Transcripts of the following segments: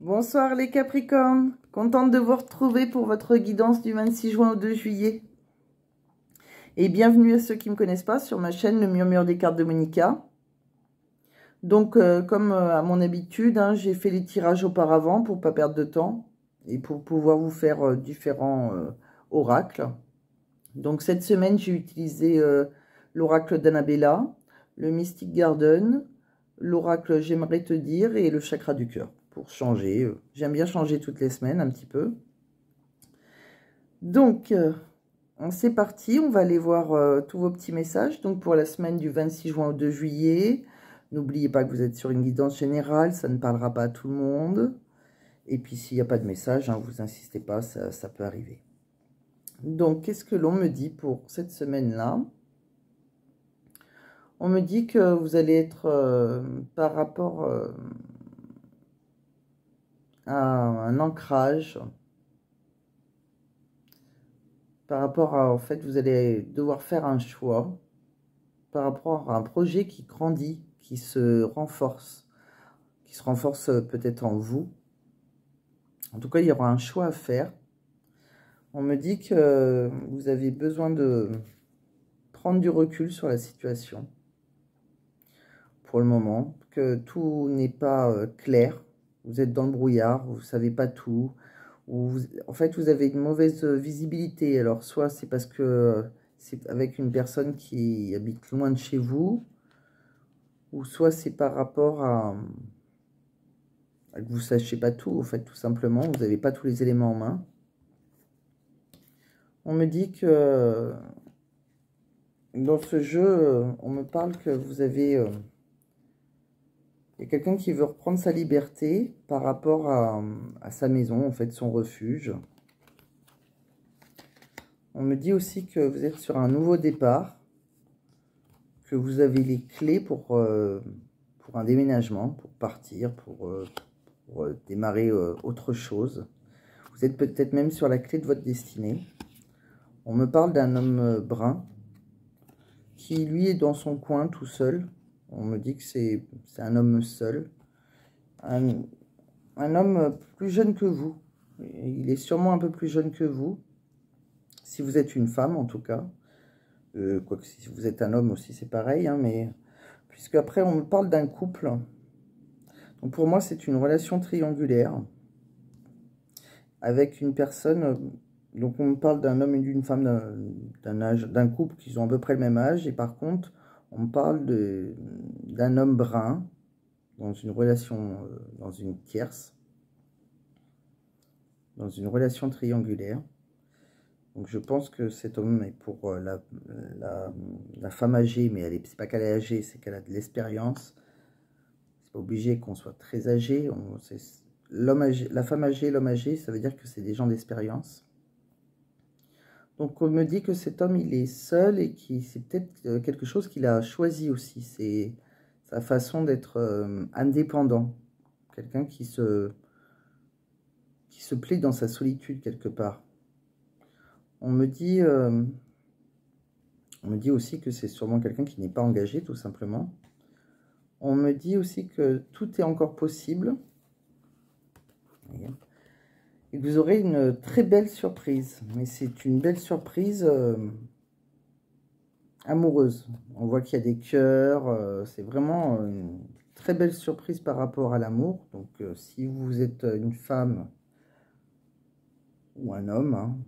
Bonsoir les Capricornes, contente de vous retrouver pour votre guidance du 26 juin au 2 juillet. Et bienvenue à ceux qui ne me connaissent pas sur ma chaîne Le Murmure des cartes de Monica. Donc comme à mon habitude, j'ai fait les tirages auparavant pour ne pas perdre de temps et pour pouvoir vous faire différents oracles. Donc cette semaine, j'ai utilisé l'oracle d'Annabella, le Mystic Garden, l'oracle J'aimerais te dire et le chakra du cœur. Pour changer, j'aime bien changer toutes les semaines un petit peu. Donc, c'est parti, on va aller voir tous vos petits messages. Donc pour la semaine du 26 juin au 2 juillet, n'oubliez pas que vous êtes sur une guidance générale, ça ne parlera pas à tout le monde. Et puis s'il n'y a pas de message, vous insistez pas, ça peut arriver. Donc qu'est-ce que l'on me dit pour cette semaine-là? On me dit que vous allez être par rapport à un ancrage, par rapport à, en fait, vous allez devoir faire un choix par rapport à un projet qui grandit, qui se renforce peut-être en vous. En tout cas, il y aura un choix à faire. On me dit que vous avez besoin de prendre du recul sur la situation pour le moment, que tout n'est pas clair, vous êtes dans le brouillard, vous ne savez pas tout, ou en fait vous avez une mauvaise visibilité. Alors soit c'est parce que c'est avec une personne qui habite loin de chez vous, ou soit c'est par rapport à que vous ne sachiez pas tout, en fait, tout simplement, vous n'avez pas tous les éléments en main. On me dit que dans ce jeu, on me parle que vous avez... il y a quelqu'un qui veut reprendre sa liberté par rapport à sa maison, en fait, son refuge. On me dit aussi que vous êtes sur un nouveau départ, que vous avez les clés pour un déménagement, pour partir, pour démarrer autre chose. Vous êtes peut-être même sur la clé de votre destinée. On me parle d'un homme brun qui, lui, est dans son coin tout seul. On me dit que c'est un homme seul. Un homme plus jeune que vous. Il est sûrement un peu plus jeune que vous. Si vous êtes une femme, en tout cas. Quoique si vous êtes un homme aussi, c'est pareil. Mais puisque après, on me parle d'un couple. Donc pour moi, c'est une relation triangulaire. Avec une personne... Donc on me parle d'un homme et d'une femme d'un couple qui ont à peu près le même âge. Et par contre, on me parle d'un homme brun dans une relation, dans une tierce, dans une relation triangulaire. Donc je pense que cet homme est pour la femme âgée, mais c'est pas qu'elle est âgée, c'est qu'elle a de l'expérience. C'est pas obligé qu'on soit très âgé. L'homme âgé, la femme âgée, l'homme âgé, ça veut dire que c'est des gens d'expérience. Donc on me dit que cet homme, il est seul et c'est peut-être quelque chose qu'il a choisi aussi. C'est sa façon d'être indépendant. Quelqu'un qui se plaît dans sa solitude quelque part. On me dit aussi que c'est sûrement quelqu'un qui n'est pas engagé, tout simplement. On me dit aussi que tout est encore possible. Et que vous aurez une très belle surprise. Mais c'est une belle surprise amoureuse. On voit qu'il y a des cœurs. C'est vraiment une très belle surprise par rapport à l'amour. Donc si vous êtes une femme ou un homme,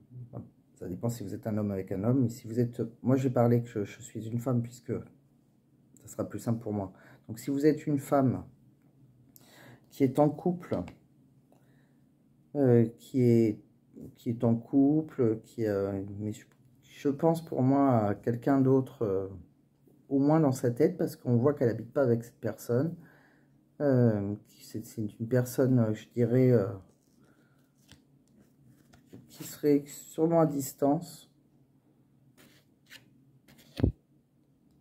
ça dépend si vous êtes un homme avec un homme. Mais si vous êtes... Moi, je vais parler que je suis une femme puisque ça sera plus simple pour moi. Donc si vous êtes une femme qui est en couple... qui est en couple, mais je pense pour moi à quelqu'un d'autre, au moins dans sa tête, parce qu'on voit qu'elle n'habite pas avec cette personne. C'est une personne, je dirais, qui serait sûrement à distance.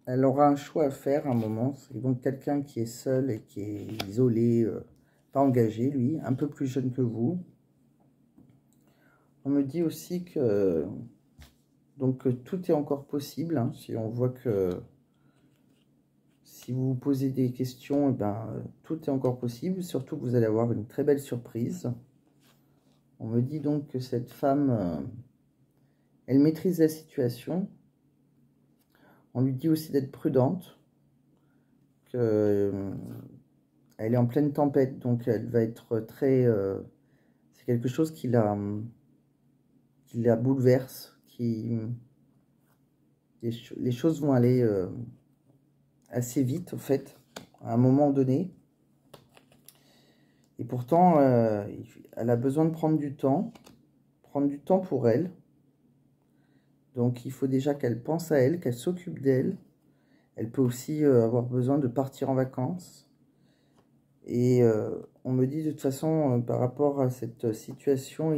Elle aura un choix à faire à un moment. C'est donc quelqu'un qui est seul et qui est isolé, pas engagé, lui, un peu plus jeune que vous. On me dit aussi que donc tout est encore possible, si on voit que si vous vous posez des questions, eh ben, tout est encore possible. Surtout que vous allez avoir une très belle surprise. On me dit donc que cette femme, elle maîtrise la situation. On lui dit aussi d'être prudente, qu'elle est en pleine tempête, donc elle va être très... c'est quelque chose qui la bouleverse, les choses vont aller assez vite, en fait, à un moment donné. Et pourtant, elle a besoin de prendre du temps pour elle. Donc, il faut déjà qu'elle pense à elle, qu'elle s'occupe d'elle. Elle peut aussi avoir besoin de partir en vacances. Et on me dit de toute façon, par rapport à cette situation,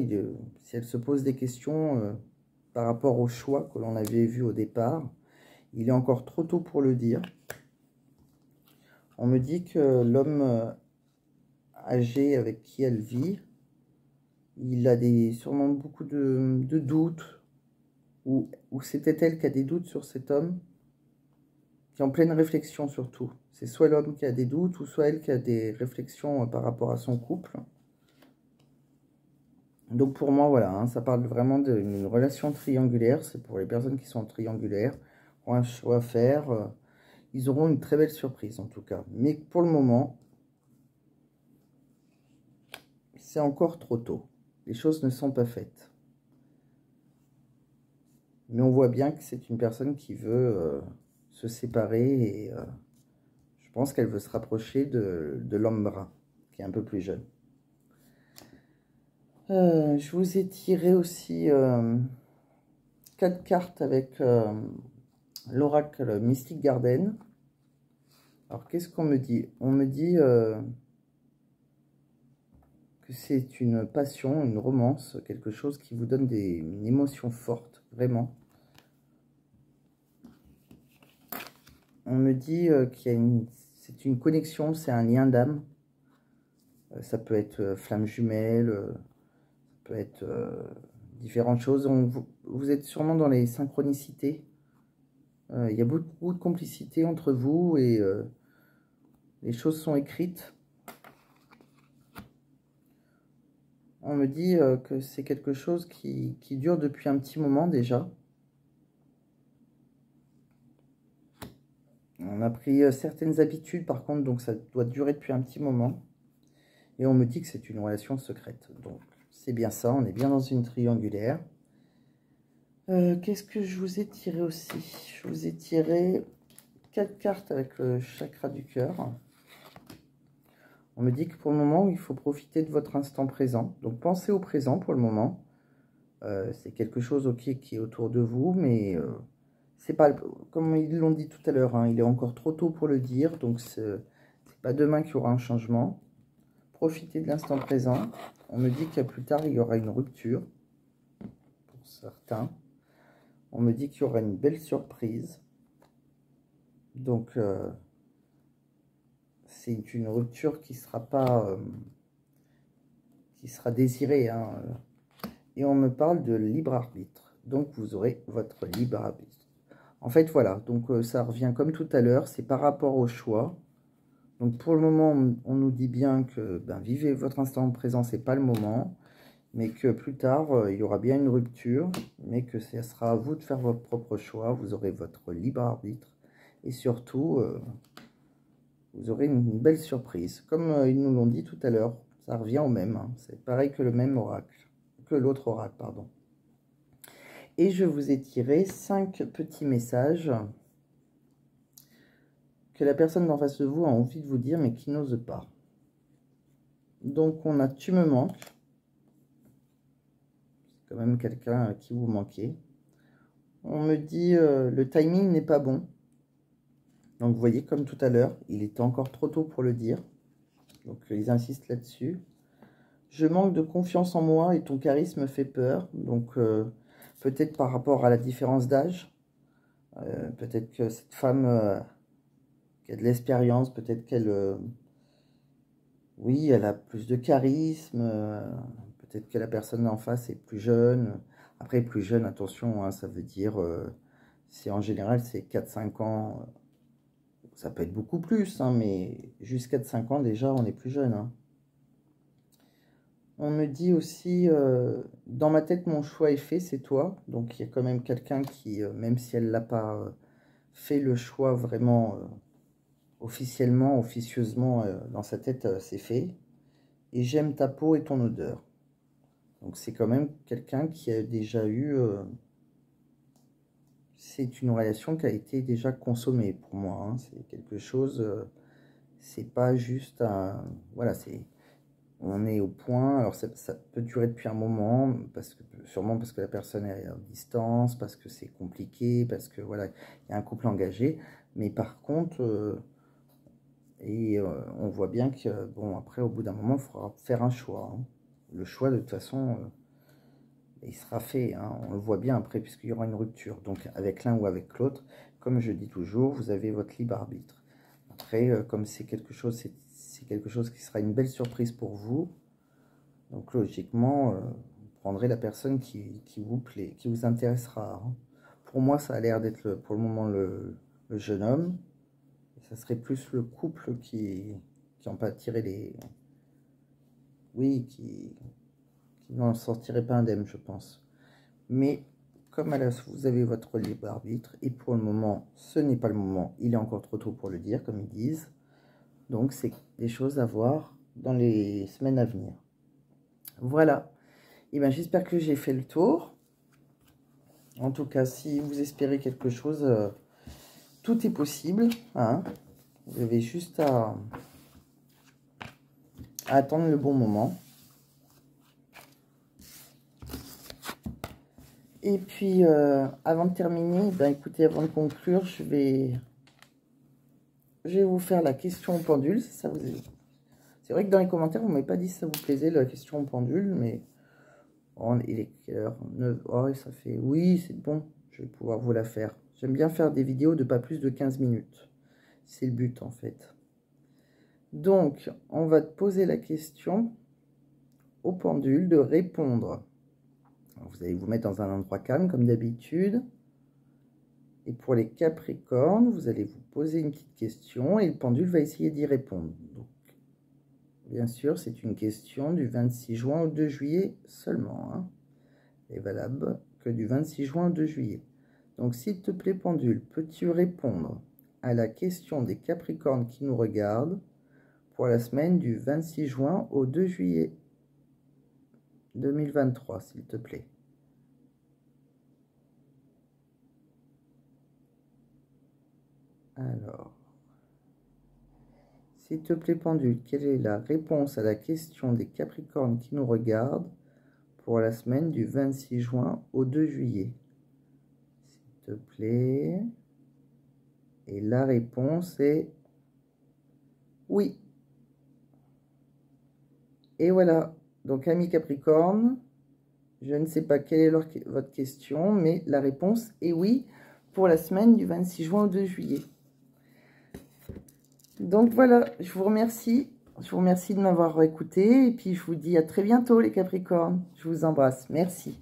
si elle se pose des questions par rapport au choix que l'on avait vu au départ, il est encore trop tôt pour le dire. On me dit que l'homme âgé avec qui elle vit, il a sûrement beaucoup de doutes, ou c'était elle qui a des doutes sur cet homme, qui est en pleine réflexion surtout. C'est soit l'homme qui a des doutes, ou soit elle qui a des réflexions par rapport à son couple. Donc pour moi, voilà, hein, ça parle vraiment d'une relation triangulaire. C'est pour les personnes qui sont triangulaires, ont un choix à faire. Ils auront une très belle surprise en tout cas. Mais pour le moment, c'est encore trop tôt. Les choses ne sont pas faites. Mais on voit bien que c'est une personne qui veut se séparer et je pense qu'elle veut se rapprocher de l'homme brun, qui est un peu plus jeune. Je vous ai tiré aussi 4 cartes avec l'oracle Mystic Garden. Alors, qu'est-ce qu'on me dit? On me dit que c'est une passion, une romance, quelque chose qui vous donne une émotion forte, vraiment. On me dit c'est une connexion, c'est un lien d'âme. Ça peut être flamme jumelle, ça peut être différentes choses. Vous êtes sûrement dans les synchronicités. Il y a beaucoup de complicité entre vous et les choses sont écrites. On me dit que c'est quelque chose qui dure depuis un petit moment déjà. On a pris certaines habitudes par contre, donc ça doit durer depuis un petit moment. Et on me dit que c'est une relation secrète. Donc c'est bien ça, on est bien dans une triangulaire. Qu'est-ce que je vous ai tiré aussi? Je vous ai tiré 4 cartes avec le chakra du cœur. On me dit que pour le moment, il faut profiter de votre instant présent. Donc pensez au présent pour le moment. C'est quelque chose qui est autour de vous, mais c'est pas, comme ils l'ont dit tout à l'heure, hein, il est encore trop tôt pour le dire. Donc c'est pas demain qu'il y aura un changement. Profitez de l'instant présent. On me dit qu'à plus tard, il y aura une rupture. Pour certains. On me dit qu'il y aura une belle surprise. Donc, c'est une rupture qui sera pas... qui sera désirée. Hein. Et on me parle de libre arbitre. Donc, vous aurez votre libre arbitre. En fait, voilà. Donc, ça revient comme tout à l'heure. C'est par rapport au choix. Donc, pour le moment, on nous dit bien que vivez votre instant présent, c'est pas le moment. Mais que plus tard, il y aura bien une rupture, mais que ce sera à vous de faire votre propre choix, vous aurez votre libre arbitre, et surtout, vous aurez une belle surprise. Comme ils nous l'ont dit tout à l'heure, ça revient au même, hein. C'est pareil que le même oracle, que l'autre oracle, pardon. Et je vous ai tiré 5 petits messages que la personne d'en face de vous a envie de vous dire, mais qui n'ose pas. Donc on a « tu me manques ». Quand même quelqu'un à qui vous manquez. On me dit le timing n'est pas bon. Donc vous voyez, comme tout à l'heure, il est encore trop tôt pour le dire. Donc ils insistent là-dessus. Je manque de confiance en moi et ton charisme me fait peur. Donc peut-être par rapport à la différence d'âge. Peut-être que cette femme qui a de l'expérience, peut-être qu'elle... oui, elle a plus de charisme. Peut-être que la personne en face est plus jeune. Après, plus jeune, attention, hein, ça veut dire... en général, c'est 4-5 ans, ça peut être beaucoup plus, hein, mais jusqu'à 5 ans déjà, on est plus jeune. Hein. On me dit aussi, dans ma tête, mon choix est fait, c'est toi. Donc il y a quand même quelqu'un qui, même si elle l'a pas fait le choix vraiment officiellement, officieusement, dans sa tête, c'est fait. Et j'aime ta peau et ton odeur. Donc c'est quand même quelqu'un qui a déjà eu... c'est une relation qui a été déjà consommée pour moi. Hein. C'est quelque chose... c'est pas juste un... Voilà, c'est... On est au point, alors ça peut durer depuis un moment, sûrement parce que la personne est à distance, parce que c'est compliqué, parce que voilà, il y a un couple engagé. Mais par contre, on voit bien que, bon, après, au bout d'un moment, il faudra faire un choix. Hein. Le choix, de toute façon, il sera fait. Hein. On le voit bien après, puisqu'il y aura une rupture. Donc, avec l'un ou avec l'autre, comme je dis toujours, vous avez votre libre arbitre. Après, comme c'est quelque chose qui sera une belle surprise pour vous. Donc logiquement, vous prendrez la personne qui vous plaît, qui vous intéressera. Hein. Pour moi, ça a l'air d'être pour le moment le jeune homme. Et ça serait plus le couple qui en pâtirait les... Oui, qui n'en sortirait pas indemne, je pense. Mais comme vous avez votre libre arbitre, et pour le moment, ce n'est pas le moment, il est encore trop tôt pour le dire, comme ils disent. Donc, c'est des choses à voir dans les semaines à venir. Voilà. Et bien, j'espère que j'ai fait le tour. En tout cas, si vous espérez quelque chose, tout est possible. Hein. Vous avez juste à attendre le bon moment. Et puis, avant de terminer, ben, écoutez, avant de conclure, je vais vous faire la question au pendule. C'est vrai que dans les commentaires, vous ne m'avez pas dit si ça vous plaisait, la question au pendule, mais... Oh, il est quelle heure? 9. Oh, ça fait... Oui, c'est bon. Je vais pouvoir vous la faire. J'aime bien faire des vidéos de pas plus de 15 minutes. C'est le but, en fait. Donc, on va te poser la question au pendule de répondre. Alors, vous allez vous mettre dans un endroit calme, comme d'habitude. Et pour les Capricornes, vous allez vous poser une petite question et le pendule va essayer d'y répondre. Donc, bien sûr, c'est une question du 26 juin au 2 juillet seulement. Hein. Elle est valable que du 26 juin au 2 juillet. Donc, s'il te plaît, pendule, peux-tu répondre à la question des Capricornes qui nous regardent pour la semaine du 26 juin au 2 juillet 2023, s'il te plaît? Alors, s'il te plaît, pendule, quelle est la réponse à la question des Capricornes qui nous regardent pour la semaine du 26 juin au 2 juillet? S'il te plaît. Et la réponse est oui. Et voilà. Donc, amis Capricorne, je ne sais pas quelle est votre question, mais la réponse est oui pour la semaine du 26 juin au 2 juillet. Donc voilà, je vous remercie. Je vous remercie de m'avoir écouté. Et puis, je vous dis à très bientôt, les Capricornes. Je vous embrasse. Merci.